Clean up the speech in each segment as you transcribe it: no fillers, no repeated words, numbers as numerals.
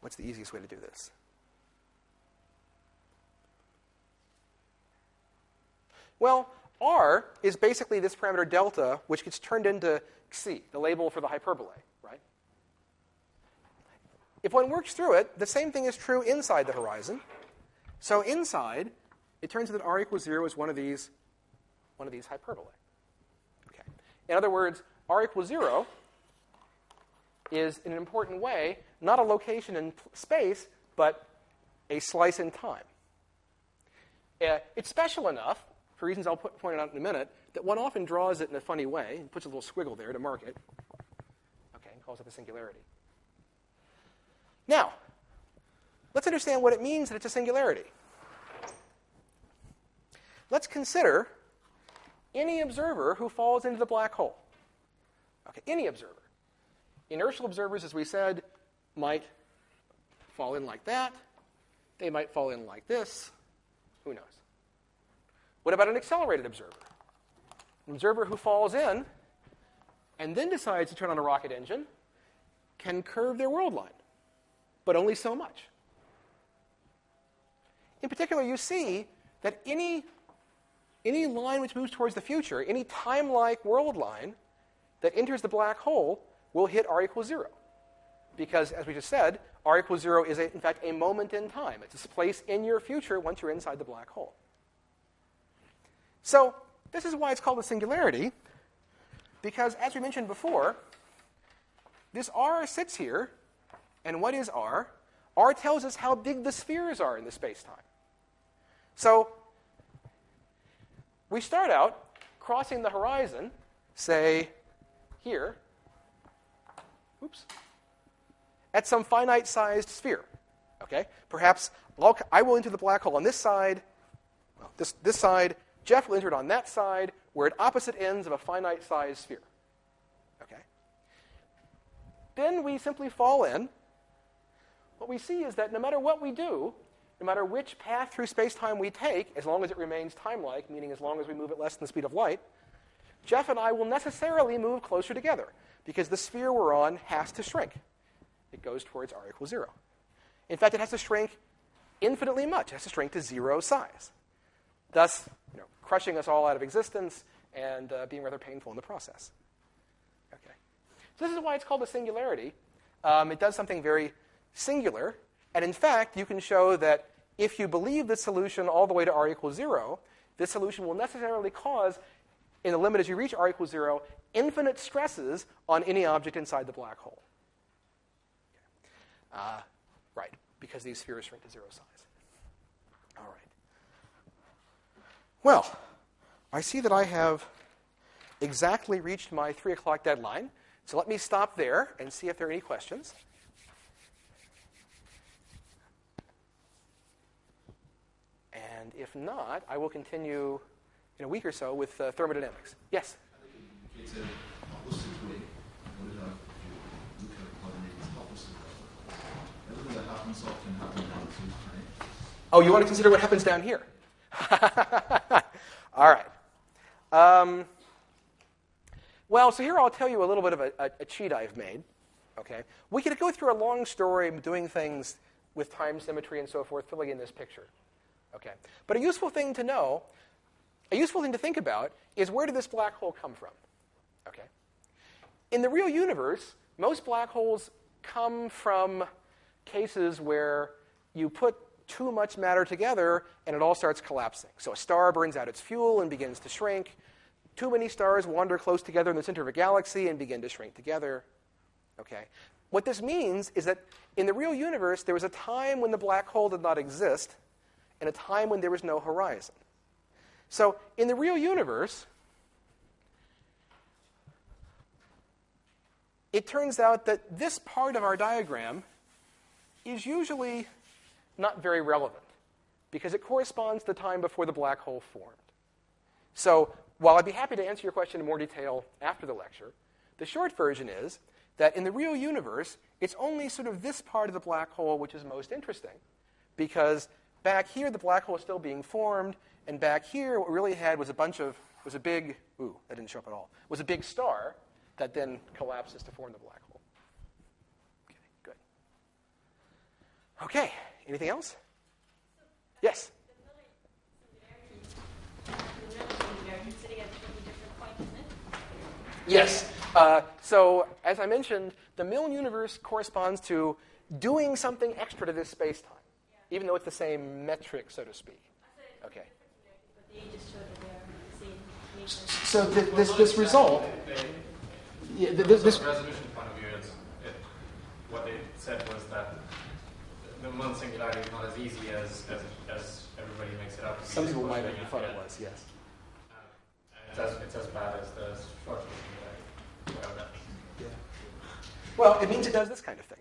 What's the easiest way to do this? Well, R is basically this parameter delta, which gets turned into Xi, the label for the hyperbolae, right? If one works through it, the same thing is true inside the horizon. So inside, it turns out that R equals 0 is one of these hyperbolae. Okay. In other words, R equals 0 is, in an important way, not a location in space, but a slice in time. It's special enough, for reasons I'll point out in a minute, that one often draws it in a funny way and puts a little squiggle there to mark it. Okay, and calls it the singularity. Now, let's understand what it means that it's a singularity. Let's consider any observer who falls into the black hole. Okay, any observer. Inertial observers, as we said, might fall in like that. They might fall in like this. Who knows? What about an accelerated observer? An observer who falls in and then decides to turn on a rocket engine can curve their world line, but only so much. In particular, you see that any line which moves towards the future, any time-like world line that enters the black hole will hit R equals 0. Because, as we just said, R equals 0 is, in fact, a moment in time. It's a place in your future once you're inside the black hole. So this is why it's called a singularity, because, as we mentioned before, this R sits here, and what is R? R tells us how big the spheres are in the space-time. So we start out crossing the horizon, say, here, at some finite-sized sphere. Okay? Perhaps I will enter the black hole on this side, well, this side. Jeff will enter it on that side. We're at opposite ends of a finite-sized sphere. Okay? Then we simply fall in. What we see is that no matter what we do, no matter which path through space-time we take, as long as it remains time-like, meaning as long as we move at less than the speed of light, Jeff and I will necessarily move closer together, because the sphere we're on has to shrink. It goes towards R equals 0. In fact, it has to shrink infinitely much. It has to shrink to 0 size, thus crushing us all out of existence and being rather painful in the process. Okay. So this is why it's called a singularity. It does something very singular. And in fact, you can show that if you believe the solution all the way to R equals 0, this solution will necessarily cause, in the limit as you reach R equals 0, infinite stresses on any object inside the black hole. Okay. Right, because these spheres shrink to 0 size. All right. Well, I see that I have exactly reached my 3 o'clock deadline. So let me stop there and see if there are any questions. And if not, I will continue in a week or so with thermodynamics. Yes? Oh, you want to consider what happens down here? All right. Well, so here I'll tell you a little bit of a cheat I've made. Okay, we could go through a long story doing things with time symmetry and so forth, filling in this picture. Okay, but a useful thing to know, a useful thing to think about, is where did this black hole come from? Okay, in the real universe, most black holes come from cases where you put too much matter together and it all starts collapsing. So a star burns out its fuel and begins to shrink. Too many stars wander close together in the center of a galaxy and begin to shrink together. Okay. What this means is that in the real universe, there was a time when the black hole did not exist and a time when there was no horizon. So in the real universe, it turns out that this part of our diagram is usually not very relevant because it corresponds to the time before the black hole formed. So while I'd be happy to answer your question in more detail after the lecture, the short version is that in the real universe, it's only sort of this part of the black hole which is most interesting, because back here the black hole is still being formed, and back here what we really had was a big, that didn't show up at all, was a big star that then collapses to form the black hole. Okay, good. Okay, anything else? Yes? Yes. So, as I mentioned, the Milne universe corresponds to doing something extra to this space-time, even though it's the same metric, so to speak. Okay. So this result, this From a resolution point of view, what they said was that the Milne singularity is not as easy as everybody makes it out. Some people might have thought it was, yes. It's as bad as the short singularity. Whatever that means. Yeah. Well, it means it does this kind of thing.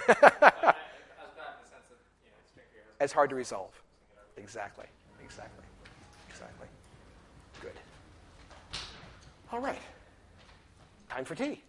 As bad in the sense that it's trickier. It's hard to resolve. Exactly. Good. All right. Time for tea.